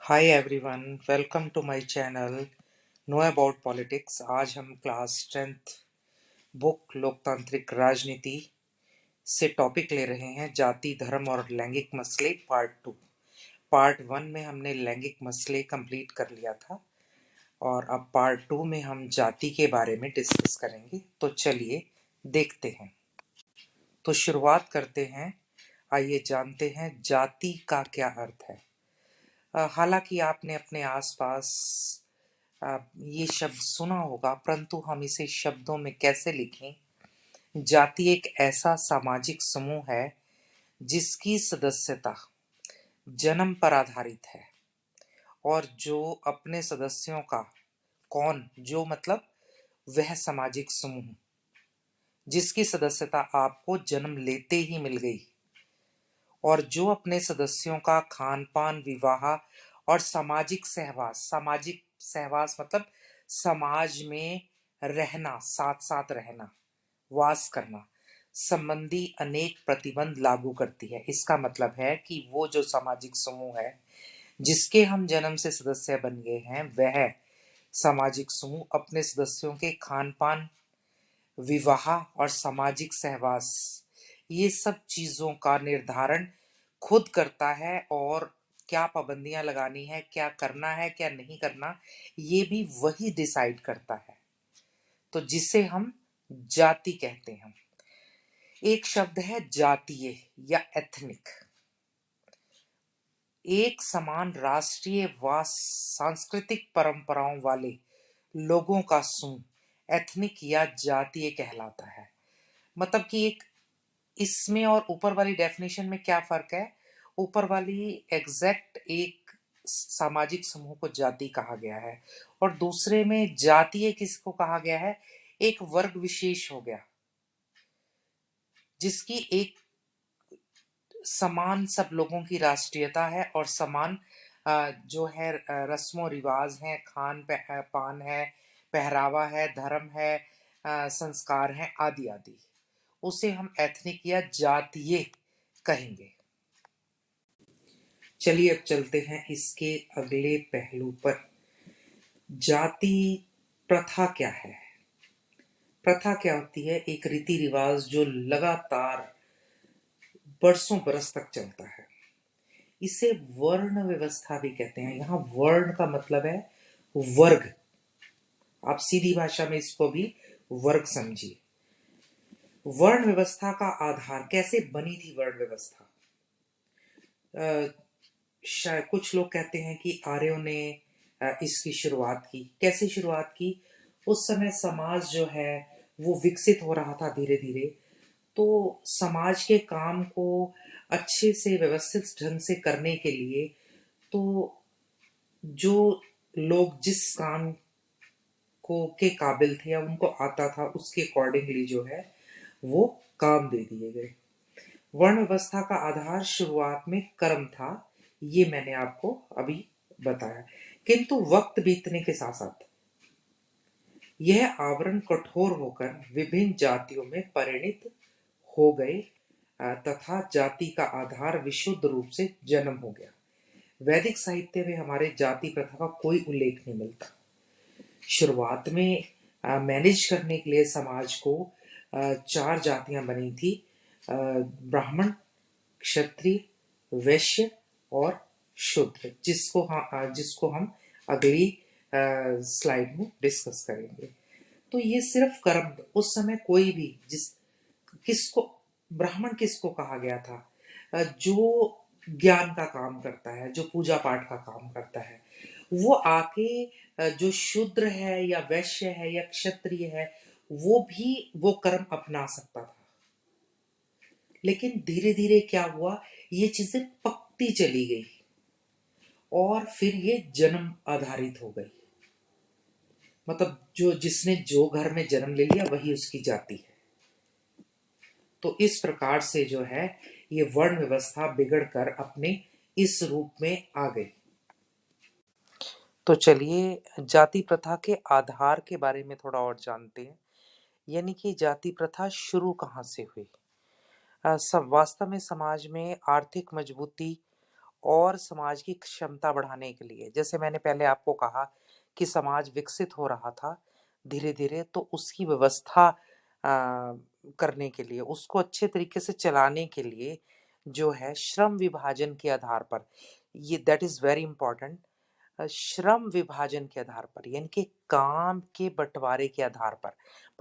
Hi everyone, welcome to my channel know about politics. आज हम class 10th book लोकतांत्रिक राजनीति से टॉपिक ले रहे हैं जाति, धर्म और लैंगिक मसले पार्ट 2। पार्ट 1 में हमने लैंगिक मसले कंप्लीट कर लिया था और अब पार्ट 2 में हम जाति के बारे में डिस्कस करेंगे। तो चलिए देखते हैं। तो शुरुआत करते हैं। आइए जानते हैं जाति का क्या अर्थ है। हालांकि आपने अपने आसपास ये शब्द सुना होगा, परंतु हम इसे शब्दों में कैसे लिखें। जाति एक ऐसा सामाजिक समूह है जिसकी सदस्यता जन्म पर आधारित है और जो अपने सदस्यों का जो मतलब वह सामाजिक समूह जिसकी सदस्यता आपको जन्म लेते ही मिल गई और जो अपने सदस्यों का खान पान, विवाह और सामाजिक सहवास मतलब समाज में रहना, साथ साथ रहना, वास करना संबंधी अनेक प्रतिबंध लागू करती है। इसका मतलब है कि वो जो सामाजिक समूह है जिसके हम जन्म से सदस्य बन गए हैं, वह सामाजिक समूह अपने सदस्यों के खान पान, विवाह और सामाजिक सहवास, ये सब चीजों का निर्धारण खुद करता है और क्या पाबंदियां लगानी है, क्या करना है, क्या नहीं करना, ये भी वही डिसाइड करता है। तो जिसे हम जाति कहते हैं। एक शब्द है जातीय या एथनिक। एक समान राष्ट्रीय व सांस्कृतिक परंपराओं वाले लोगों का समूह एथनिक या जातीय कहलाता है। मतलब कि एक इसमें और ऊपर वाली डेफिनेशन में क्या फर्क है। ऊपर वाली एग्जैक्ट एक सामाजिक समूह को जाति कहा गया है और दूसरे में जातीय किसको कहा गया है, एक वर्ग विशेष हो गया जिसकी एक समान सब लोगों की राष्ट्रीयता है और समान जो है रस्मों रिवाज हैं, खान पान है, पहरावा है, धर्म है, संस्कार हैं, आदि आदि, उसे हम एथनिक या जातीय कहेंगे। चलिए अब चलते हैं इसके अगले पहलू पर। जाति प्रथा क्या है। प्रथा क्या होती है, एक रीति रिवाज जो लगातार बरसों बरस तक चलता है। इसे वर्ण व्यवस्था भी कहते हैं। यहाँ वर्ण का मतलब है वर्ग। आप सीधी भाषा में इसको भी वर्ग समझिए। वर्ण व्यवस्था का आधार कैसे बनी थी वर्ण व्यवस्था। शायद कुछ लोग कहते हैं कि आर्यों ने इसकी शुरुआत की। कैसे शुरुआत की। उस समय समाज जो है वो विकसित हो रहा था धीरे धीरे। तो समाज के काम को अच्छे से व्यवस्थित ढंग से करने के लिए तो जो लोग जिस काम को के काबिल थे या उनको आता था, उसके अकॉर्डिंगली जो है वो काम दे दिए गए। वर्ण व्यवस्था का आधार शुरुआत में कर्म था, ये मैंने आपको अभी बताया। किंतु वक्त बीतने के साथ साथ यह आवरण कठोर होकर विभिन्न जातियों में परिणित हो गए तथा जाति का आधार विशुद्ध रूप से जन्म हो गया। वैदिक साहित्य में हमारे जाति प्रथा का कोई उल्लेख नहीं मिलता। शुरुआत में मैनेज करने के लिए समाज को 4 जातियां बनी थी, ब्राह्मण, क्षत्रिय, वैश्य और शूद्र, जिसको हम अगली स्लाइड में डिस्कस करेंगे। तो ये सिर्फ कर्म, उस समय कोई भी किसको ब्राह्मण किसको कहा गया था, जो ज्ञान का काम करता है, जो पूजा पाठ का काम करता है, वो आके जो शूद्र है या वैश्य है या क्षत्रिय है वो भी वो कर्म अपना सकता था। लेकिन धीरे धीरे क्या हुआ, ये चीजें पकती चली गई और फिर ये जन्म आधारित हो गई। मतलब जिसने जो घर में जन्म ले लिया वही उसकी जाति है। तो इस प्रकार से जो है ये वर्ण व्यवस्था बिगड़कर अपने इस रूप में आ गई। तो चलिए जाति प्रथा के आधार के बारे में थोड़ा और जानते हैं। यानी कि जाति प्रथा शुरू कहाँ से हुई। सब वास्तव में समाज में आर्थिक मजबूती और समाज की क्षमता बढ़ाने के लिए, जैसे मैंने पहले आपको कहा कि समाज विकसित हो रहा था धीरे धीरे, तो उसकी व्यवस्था करने के लिए, उसको अच्छे तरीके से चलाने के लिए जो है श्रम विभाजन के आधार पर, ये दैट इज वेरी इंपॉर्टेंट, श्रम विभाजन के आधार पर, यानी कि काम के बंटवारे के आधार पर,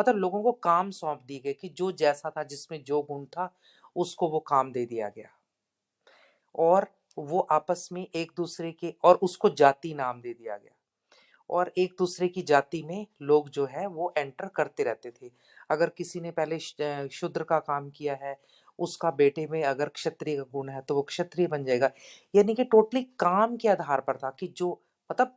मतलब लोगों को काम सौंप दी गई कि जो जैसा था, जिसमें जो गुण था, उसको वो काम दे दिया गया, और वो आपस में एक दूसरे के, और उसको जाति नाम दे दिया गया, और एक दूसरे की जाति में लोग जो है वो एंटर करते रहते थे। अगर किसी ने पहले शूद्र का काम किया है, उसका बेटे में अगर क्षत्रिय का गुण है तो वो क्षत्रिय बन जाएगा। यानी कि टोटली काम के आधार पर था कि जो, मतलब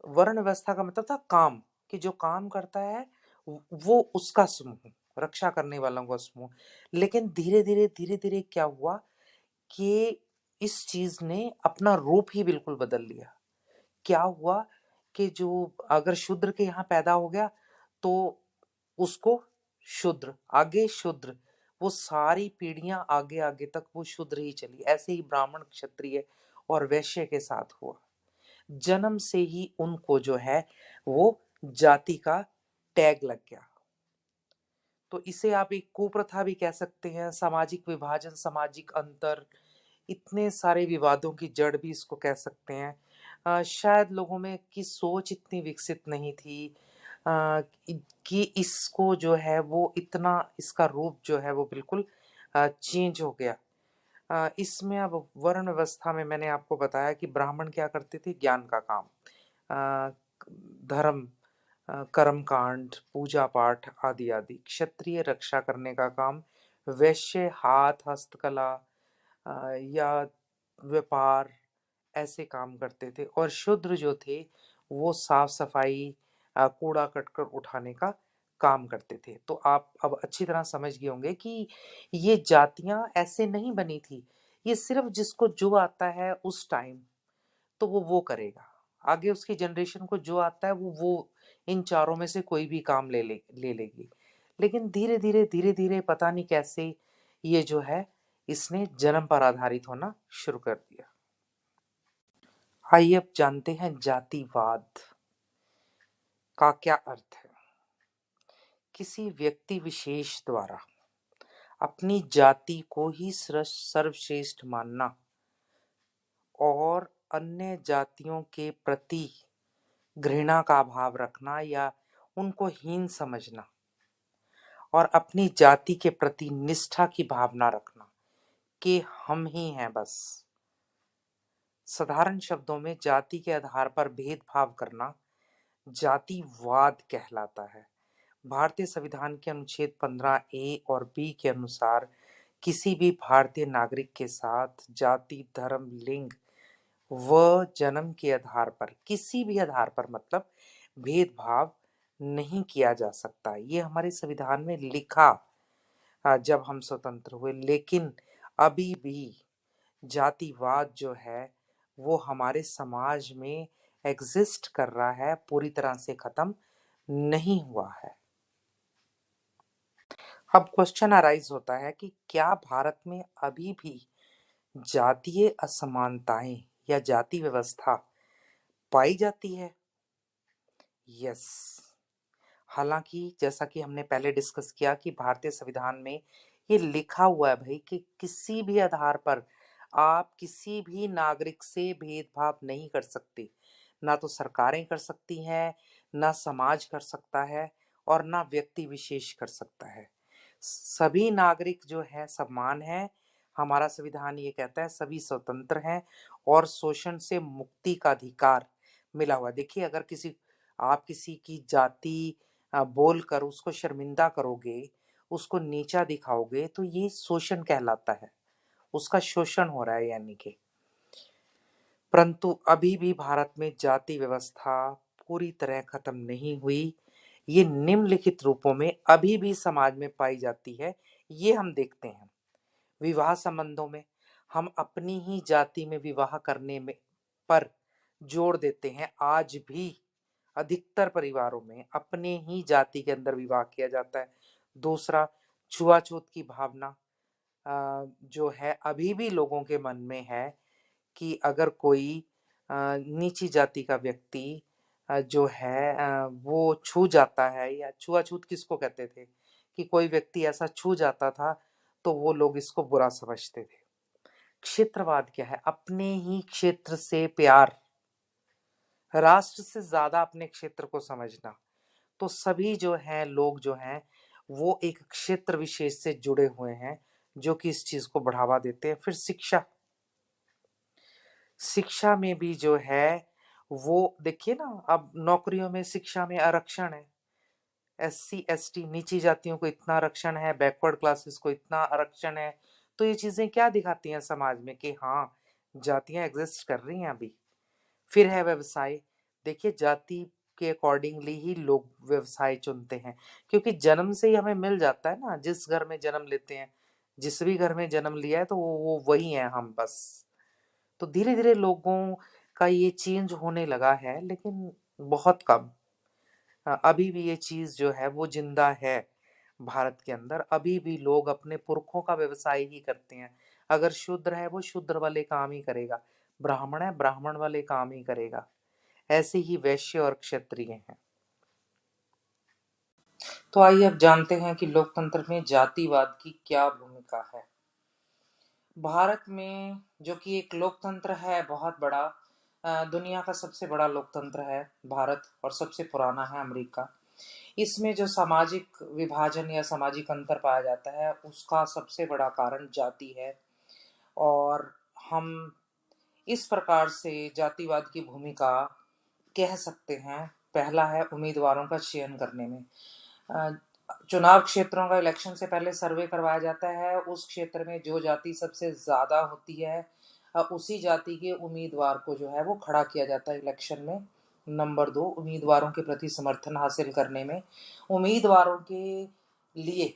वर्ण व्यवस्था का मतलब था काम, कि जो काम करता है वो उसका समूह, रक्षा करने वालों का समूह। लेकिन धीरे धीरे क्या हुआ कि इस चीज ने अपना रूप ही बिल्कुल बदल लिया। क्या हुआ कि जो अगर शूद्र के यहाँ पैदा हो गया तो उसको शूद्र, आगे शूद्र, वो सारी पीढ़ियां आगे आगे तक वो शूद्र ही चली। ऐसे ही ब्राह्मण, क्षत्रिय और वैश्य के साथ हुआ। जन्म से ही उनको जो है वो जाति का टैग लग गया। तो इसे आप एक कुप्रथा भी कह सकते हैं, सामाजिक विभाजन, सामाजिक अंतर, इतने सारे विवादों की जड़ भी इसको कह सकते हैं। शायद लोगों में की सोच इतनी विकसित नहीं थी कि इसको जो है वो इतना, इसका रूप जो है वो बिल्कुल चेंज हो गया। इसमें अब वर्ण व्यवस्था में मैंने आपको बताया कि ब्राह्मण क्या करते थे, ज्ञान का काम, अ, धर्म, कर्म कांड, पूजा पाठ आदि आदि। क्षत्रिय रक्षा करने का काम, वैश्य हाथ हस्तकला या व्यापार, ऐसे काम करते थे, और शूद्र जो थे वो साफ सफाई, कूड़ा कटकर उठाने का काम करते थे। तो आप अब अच्छी तरह समझ गए होंगे कि ये जातियां ऐसे नहीं बनी थी, ये सिर्फ जिसको जो आता है उस टाइम तो वो करेगा, आगे उसकी जनरेशन को जो आता है वो इन चारों में से कोई भी काम ले लेगी। लेकिन धीरे धीरे पता नहीं कैसे ये जो है इसने जन्म पर आधारित होना शुरू कर दिया। आइए अब जानते हैं जातिवाद का क्या अर्थ है। किसी व्यक्ति विशेष द्वारा अपनी जाति को ही सर्वश्रेष्ठ मानना और अन्य जातियों के प्रति घृणा का भाव रखना या उनको हीन समझना, और अपनी जाति के प्रति निष्ठा की भावना रखना कि हम ही हैं बस। साधारण शब्दों में जाति के आधार पर भेदभाव करना जातिवाद कहलाता है। भारतीय संविधान के अनुच्छेद 15 ए और बी के अनुसार किसी भी भारतीय नागरिक के साथ जाति, धर्म, लिंग व जन्म के आधार पर, किसी भी आधार पर, मतलब भेदभाव नहीं किया जा सकता। ये हमारे संविधान में लिखा जब हम स्वतंत्र हुए। लेकिन अभी भी जातिवाद जो है वो हमारे समाज में एग्जिस्ट कर रहा है, पूरी तरह से खत्म नहीं हुआ है। अब क्वेश्चन अराइज होता है कि क्या भारत में अभी भी जातीय असमानताएं या जाति व्यवस्था पाई जाती है? यस। हालांकि जैसा कि हमने पहले डिस्कस किया कि भारतीय संविधान में ये लिखा हुआ है भाई कि किसी भी आधार पर आप किसी भी नागरिक से भेदभाव नहीं कर सकते। ना तो सरकारें कर सकती हैं, ना समाज कर सकता है, और ना व्यक्ति विशेष कर सकता है। सभी नागरिक जो है समान है। हमारा संविधान ये कहता है सभी स्वतंत्र हैं और शोषण से मुक्ति का अधिकार मिला हुआ। देखिए, अगर आप किसी की जाति बोलकर उसको शर्मिंदा करोगे, उसको नीचा दिखाओगे, तो ये शोषण कहलाता है, उसका शोषण हो रहा है यानी कि। परंतु अभी भी भारत में जाति व्यवस्था पूरी तरह खत्म नहीं हुई। ये निम्नलिखित रूपों में अभी भी समाज में पाई जाती है। ये हम देखते हैं विवाह संबंधों में, हम अपनी ही जाति में विवाह करने में पर जोर देते हैं। आज भी अधिकतर परिवारों में अपने ही जाति के अंदर विवाह किया जाता है। दूसरा, छुआछूत की भावना जो है अभी भी लोगों के मन में है कि अगर कोई नीची जाति का व्यक्ति जो है वो छू जाता है, या छुआछूत किसको कहते थे, कि कोई व्यक्ति ऐसा छू जाता था तो वो लोग इसको बुरा समझते थे। क्षेत्रवाद क्या है? अपने ही क्षेत्र से प्यार, राष्ट्र से ज्यादा अपने क्षेत्र को समझना। तो सभी जो हैं लोग जो हैं वो एक क्षेत्र विशेष से जुड़े हुए हैं, जो कि इस चीज को बढ़ावा देते हैं। फिर शिक्षा, शिक्षा में भी जो है वो देखिए ना, अब नौकरियों में शिक्षा में आरक्षण है। एससी एसटी नीची जातियों को इतना आरक्षण है, बैकवर्ड क्लासेस को इतना आरक्षण है। तो ये चीजें क्या दिखाती हैं समाज में, कि हाँ, जातियां एग्जिस्ट कर रही हैं अभी। फिर है व्यवसाय। देखिए, जाति के अकॉर्डिंगली ही लोग व्यवसाय चुनते हैं, क्योंकि जन्म से ही हमें मिल जाता है ना, जिस घर में जन्म लेते हैं, जिस भी घर में जन्म लिया है तो वो वही है हम बस। तो धीरे धीरे लोगों का ये चेंज होने लगा है, लेकिन बहुत कम। अभी भी ये चीज जो है वो जिंदा है भारत के अंदर। अभी भी लोग अपने पुरखों का व्यवसाय ही करते हैं। अगर शूद्र है वो शूद्र वाले काम ही करेगा, ब्राह्मण है ब्राह्मण वाले काम ही करेगा। ऐसे ही वैश्य और क्षत्रिय हैं। तो आइए अब जानते हैं कि लोकतंत्र में जातिवाद की क्या भूमिका है। भारत में, जो कि एक लोकतंत्र है बहुत बड़ा, दुनिया का सबसे बड़ा लोकतंत्र है भारत, और सबसे पुराना है अमेरिका। इसमें जो सामाजिक विभाजन या सामाजिक अंतर पाया जाता है उसका सबसे बड़ा कारण जाति है। और हम इस प्रकार से जातिवाद की भूमिका कह सकते हैं। पहला है उम्मीदवारों का चयन करने में। अ, चुनाव क्षेत्रों का इलेक्शन से पहले सर्वे करवाया जाता है। उस क्षेत्र में जो जाति सबसे ज्यादा होती है उसी जाति के उम्मीदवार को जो है वो खड़ा किया जाता है इलेक्शन में। नंबर दो, उम्मीदवारों के प्रति समर्थन हासिल करने में। उम्मीदवारों के लिए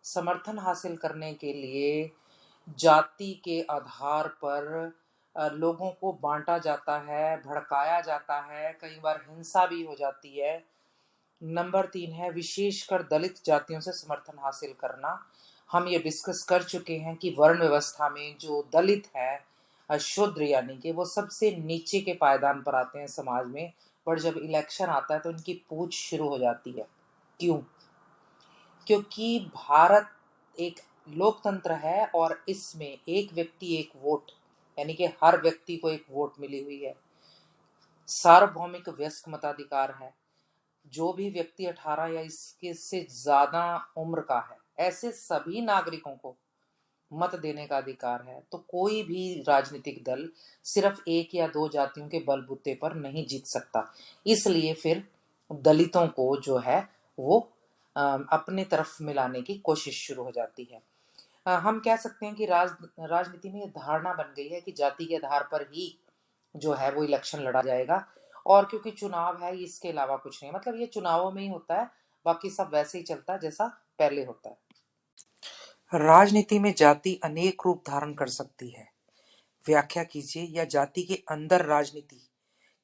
समर्थन हासिल करने के लिए जाति के आधार पर लोगों को बांटा जाता है, भड़काया जाता है, कई बार हिंसा भी हो जाती है। नंबर तीन है विशेषकर दलित जातियों से समर्थन हासिल करना। हम ये डिस्कस कर चुके हैं कि वर्ण व्यवस्था में जो दलित है, शूद्र यानी कि वो सबसे नीचे के पायदान पर आते हैं समाज में। पर जब इलेक्शन आता है तो इनकी पूछ शुरू हो जाती है। क्यों? क्योंकि भारत एक लोकतंत्र है और इसमें एक व्यक्ति एक वोट, यानी कि हर व्यक्ति को एक वोट मिली हुई है। सार्वभौमिक वयस्क मताधिकार है। जो भी व्यक्ति 18 या इसके से ज्यादा उम्र का है, ऐसे सभी नागरिकों को मत देने का अधिकार है। तो कोई भी राजनीतिक दल सिर्फ एक या दो जातियों के बलबूते पर नहीं जीत सकता। इसलिए फिर दलितों को जो है वो अपने तरफ मिलाने की कोशिश शुरू हो जाती है। हम कह सकते हैं कि राजनीति में ये धारणा बन गई है कि जाति के आधार पर ही जो है वो इलेक्शन लड़ा जाएगा। और क्योंकि चुनाव है, इसके अलावा कुछ नहीं, मतलब ये चुनावों में ही होता है, बाकी सब वैसे ही चलता है जैसा पहले होता है। राजनीति में जाति अनेक रूप धारण कर सकती है। व्याख्या कीजिए, या जाति के अंदर राजनीति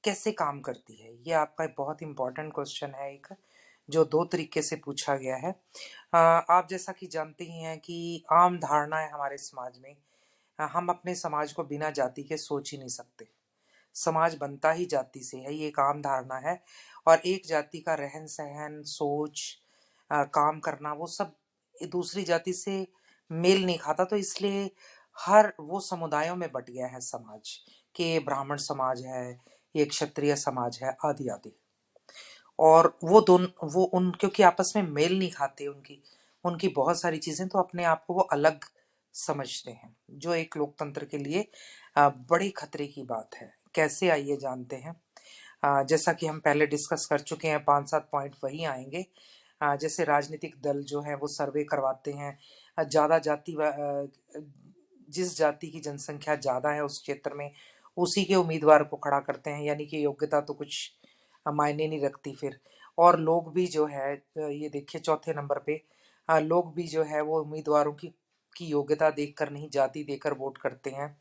कैसे काम करती है। ये आपका एक बहुत इंपॉर्टेंट क्वेश्चन है, एक जो दो तरीके से पूछा गया है। आप जैसा कि जानते ही हैं कि आम धारणा है हमारे समाज में, हम अपने समाज को बिना जाति के सोच ही नहीं सकते। समाज बनता ही जाति से है, ये एक आम धारणा है। और एक जाति का रहन सहन, सोच, काम करना, वो सब दूसरी जाति से मेल नहीं खाता। तो इसलिए हर वो समुदायों में बट गया है समाज, कि ब्राह्मण समाज है, ये क्षत्रिय समाज है, आदि आदि। और वो उन क्योंकि आपस में मेल नहीं खाते, उनकी उनकी बहुत सारी चीजें, तो अपने आप को वो अलग समझते हैं, जो एक लोकतंत्र के लिए बड़े खतरे की बात है। कैसे, आइए जानते हैं। जैसा कि हम पहले डिस्कस कर चुके हैं, 5-7 पॉइंट वही आएंगे। जैसे राजनीतिक दल जो है वो सर्वे करवाते हैं। ज्यादा जाति जिस जाति की जनसंख्या ज्यादा है उस क्षेत्र में उसी के उम्मीदवार को खड़ा करते हैं, यानी कि योग्यता तो कुछ मायने नहीं रखती फिर। और लोग भी जो है, ये देखिए चौथे नंबर पे, लोग भी जो है वो उम्मीदवारों की योग्यता देखकर नहीं, जाति देकर वोट करते हैं।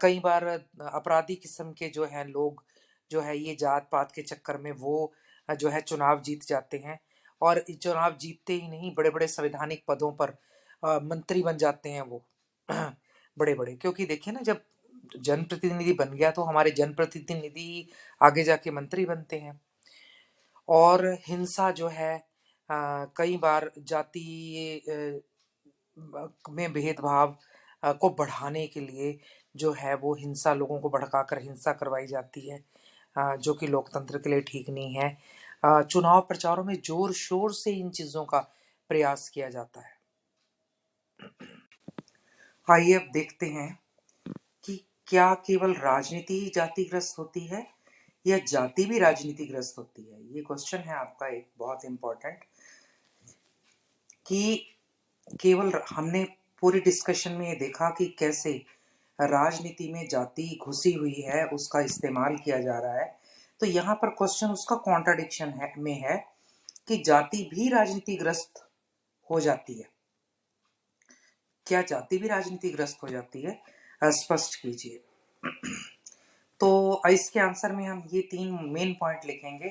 कई बार अपराधी किस्म के जो हैं लोग जो है, ये जात पात के चक्कर में वो जो है चुनाव जीत जाते हैं। और चुनाव जीतते ही नहीं, बड़े बड़े संवैधानिक पदों पर मंत्री बन जाते हैं वो बड़े बड़े। क्योंकि देखिए ना, जब जनप्रतिनिधि बन गया तो हमारे जनप्रतिनिधि आगे जाके मंत्री बनते हैं। और हिंसा जो है कई बार जाति में भेदभाव को बढ़ाने के लिए जो है वो हिंसा, लोगों को भड़काकर हिंसा करवाई जाती है, जो कि लोकतंत्र के लिए ठीक नहीं है। चुनाव प्रचारों में जोर शोर से इन चीजों का प्रयास किया जाता है। आइए अब देखते हैं कि क्या केवल राजनीति ही जातिग्रस्त होती है या जाति भी राजनीतिग्रस्त होती है। ये क्वेश्चन है आपका एक बहुत इम्पोर्टेंट, कि केवल हमने पूरी डिस्कशन में ये देखा कि कैसे राजनीति में जाति घुसी हुई है, उसका इस्तेमाल किया जा रहा है। तो यहाँ पर क्वेश्चन उसका कॉन्ट्राडिक्शन है कि जाति भी राजनीतिग्रस्त हो जाती है। क्या जाति भी राजनीतिग्रस्त हो जाती है? स्पष्ट कीजिए। तो इसके आंसर में हम ये 3 मेन पॉइंट लिखेंगे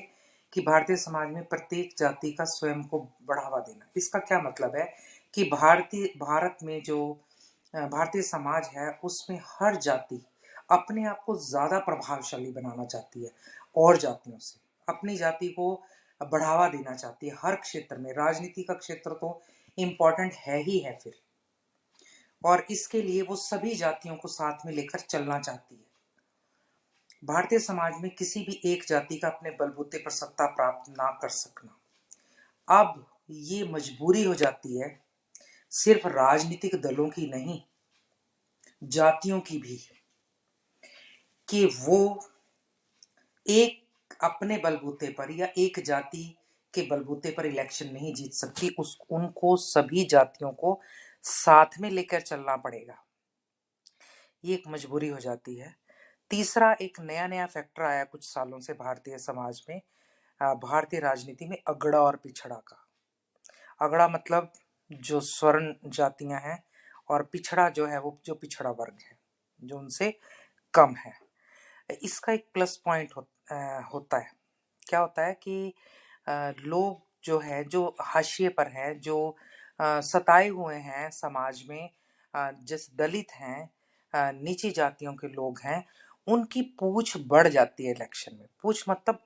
कि भारतीय समाज में प्रत्येक जाति का स्वयं को बढ़ावा देना। इसका क्या मतलब है कि भारत में जो भारतीय समाज है उसमें हर जाति अपने आप को ज्यादा प्रभावशाली बनाना चाहती है और जातियों से, अपनी जाति को बढ़ावा देना चाहती है हर क्षेत्र में। राजनीति का क्षेत्र तो इम्पोर्टेंट है ही है फिर, और इसके लिए वो सभी जातियों को साथ में लेकर चलना चाहती है। भारतीय समाज में किसी भी एक जाति का अपने बलबूते पर सत्ता प्राप्त ना कर सकना, अब ये मजबूरी हो जाती है सिर्फ राजनीतिक दलों की नहीं, जातियों की भी, कि वो एक अपने बलबूते पर या एक जाति के बलबूते पर इलेक्शन नहीं जीत सकती, उनको सभी जातियों को साथ में लेकर चलना पड़ेगा। ये एक मजबूरी हो जाती है। तीसरा, एक नया फैक्टर आया कुछ सालों से भारतीय समाज में, भारतीय राजनीति में अगड़ा और पिछड़ा का। अगड़ा मतलब जो स्वर्ण जातियां हैं, और पिछड़ा जो है वो जो पिछड़ा वर्ग है, जो उनसे कम है। इसका एक प्लस पॉइंट होता है। क्या होता है कि लोग जो है, जो हाशिए पर है, जो सताए हुए हैं समाज में, जैसे दलित हैं, नीची जातियों के लोग हैं, उनकी पूछ बढ़ जाती है इलेक्शन में। पूछ मतलब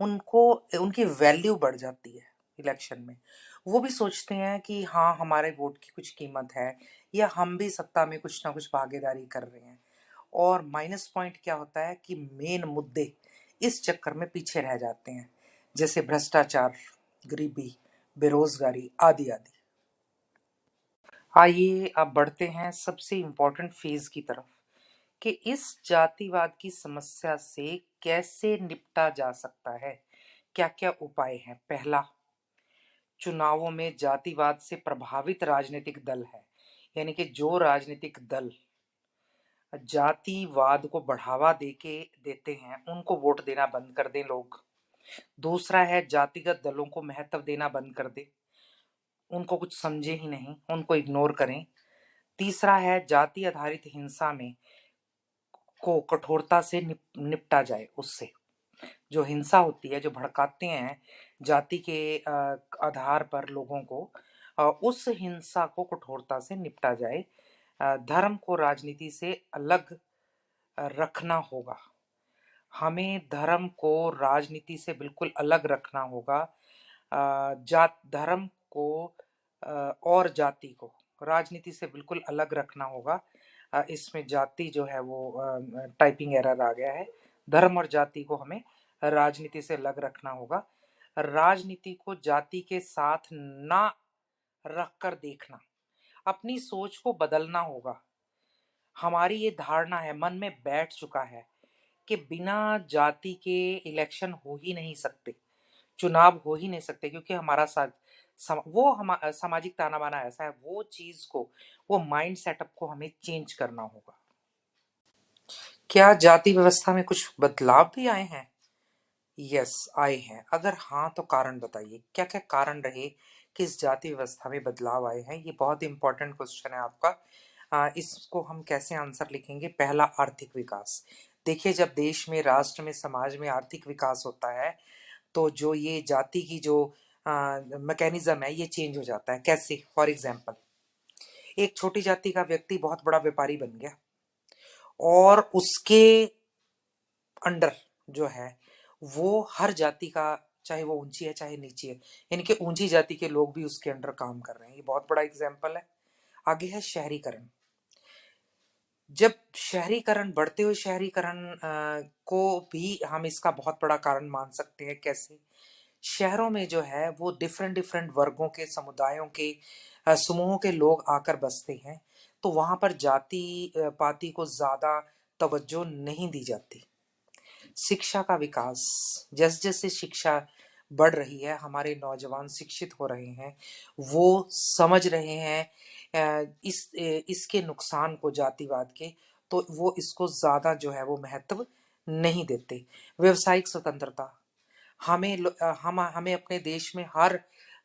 उनकी वैल्यू बढ़ जाती है इलेक्शन में। वो भी सोचते हैं कि हाँ, हमारे वोट की कुछ कीमत है, या हम भी सत्ता में कुछ ना कुछ भागीदारी कर रहे हैं। और माइनस पॉइंट क्या होता है कि मेन मुद्दे इस चक्कर में पीछे रह जाते हैं, जैसे भ्रष्टाचार, गरीबी, बेरोजगारी आदि आदि। आइए अब बढ़ते हैं सबसे इम्पोर्टेंट फेज की तरफ, कि इस जातिवाद की समस्या से कैसे निपटा जा सकता है, क्या क्या उपाय हैं। पहला, चुनावों में जातिवाद से प्रभावित राजनीतिक दल है, यानी कि जो राजनीतिक दल जातिवाद को बढ़ावा देते हैं, उनको वोट देना बंद कर दें लोग। दूसरा है, जातिगत दलों को महत्व देना बंद कर दें, उनको कुछ समझे ही नहीं, उनको इग्नोर करें। तीसरा है, जाति आधारित हिंसा में को कठोरता से निपटा जाए। उससे जो हिंसा होती है, जो भड़काते हैं जाति के आधार पर लोगों को, उस हिंसा को कठोरता से निपटा जाए। धर्म को राजनीति से अलग रखना होगा। हमें धर्म को राजनीति से बिल्कुल अलग रखना होगा। जात धर्म को और जाति को राजनीति से बिल्कुल अलग रखना होगा। इसमें जाति जो है वो टाइपिंग एरर आ गया है। धर्म और जाति को हमें राजनीति से अलग रखना होगा। राजनीति को जाति के साथ ना रखकर देखना, अपनी सोच को बदलना होगा। हमारी ये धारणा है, मन में बैठ चुका है कि बिना जाति के इलेक्शन हो ही नहीं सकते, चुनाव हो ही नहीं सकते, क्योंकि हमारा सामाजिक ताना बाना ऐसा है। वो चीज को, वो माइंड सेटअप को हमें चेंज करना होगा। क्या जाति व्यवस्था में कुछ बदलाव भी आए हैं? यस, आए हैं। अगर हाँ तो कारण बताइए, क्या क्या कारण रहे कि इस जाति व्यवस्था में बदलाव आए हैं। ये बहुत इंपॉर्टेंट क्वेश्चन है आपका। इसको हम कैसे आंसर लिखेंगे? पहला, आर्थिक विकास। देखिए, जब देश में, राष्ट्र में, समाज में आर्थिक विकास होता है तो जो ये जाति की जो मैकेनिज्म है ये चेंज हो जाता है। कैसे? फॉर एग्जाम्पल, एक छोटी जाति का व्यक्ति बहुत बड़ा व्यापारी बन गया, और उसके अंडर जो है वो हर जाति का, चाहे वो ऊंची है चाहे नीची है, यानी कि ऊंची जाति के लोग भी उसके अंडर काम कर रहे हैं। ये बहुत बड़ा एग्जाम्पल है। आगे है शहरीकरण। जब शहरीकरण, बढ़ते हुए शहरीकरण को भी हम इसका बहुत बड़ा कारण मान सकते हैं। कैसे? शहरों में जो है वो डिफरेंट डिफरेंट वर्गों के, समुदायों के, समूहों के लोग आकर बसते हैं, तो वहां पर जाति पाति को ज्यादा तवज्जो नहीं दी जाती। शिक्षा का विकास, जैसे जैसे शिक्षा बढ़ रही है, हमारे नौजवान शिक्षित हो रहे हैं, वो समझ रहे हैं इसके नुकसान को, जातिवाद के, तो वो इसको ज्यादा जो है वो महत्व नहीं देते। व्यवसायिक स्वतंत्रता, हमें अपने देश में हर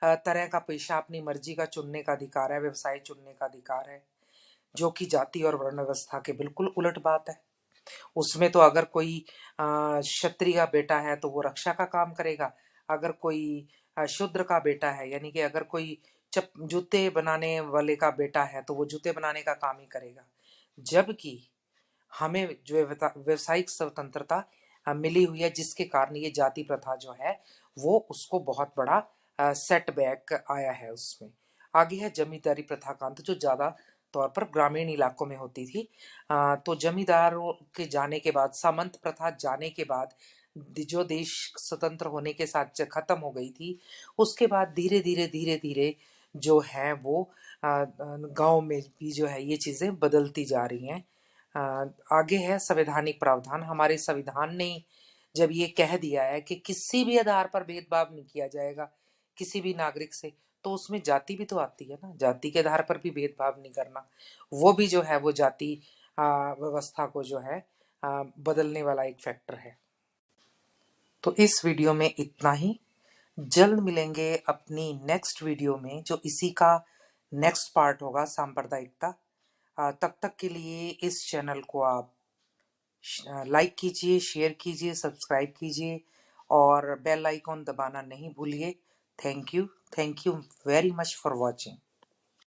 तरह का पेशा अपनी मर्जी का चुनने का अधिकार है, व्यवसाय चुनने का अधिकार है, जो कि जाति और वर्ण व्यवस्था के बिल्कुल उलट बात है। उसमें तो अगर कोई क्षत्रिय का बेटा है तो वो रक्षा का काम करेगा, अगर कोई शूद्र का बेटा है, यानी कि अगर कोई जूते बनाने वाले का बेटा है तो वो जूते बनाने का काम ही करेगा। जबकि हमें जो व्यवसायिक स्वतंत्रता मिली हुई है, जिसके कारण ये जाति प्रथा जो है वो उसको बहुत बड़ा सेटबैक आया है उसमें। आगे है जमींदारी प्रथा का अंत, जो ज्यादा तौर पर ग्रामीण इलाकों में होती थी। तो जमींदारों के जाने के बाद, सामंत प्रथा जाने के बाद, जो देश स्वतंत्र होने के साथ खत्म हो गई थी, उसके बाद धीरे धीरे धीरे धीरे जो है वो गांव में भी जो है ये चीजें बदलती जा रही हैं। आगे है संवैधानिक प्रावधान। हमारे संविधान ने जब ये कह दिया है कि किसी भी आधार पर भेदभाव नहीं किया जाएगा किसी भी नागरिक से, तो उसमें जाति भी तो आती है ना, जाति के आधार पर भी भेदभाव नहीं करना, वो भी जो है वो जाति व्यवस्था को जो है बदलने वाला एक फैक्टर है। तो इस वीडियो में इतना ही। जल्द मिलेंगे अपनी नेक्स्ट वीडियो में, जो इसी का नेक्स्ट पार्ट होगा, सांप्रदायिकता। तब तक के लिए इस चैनल को आप लाइक कीजिए, शेयर कीजिए, सब्सक्राइब कीजिए और बेल आइकॉन दबाना नहीं भूलिए। Thank you very much for watching.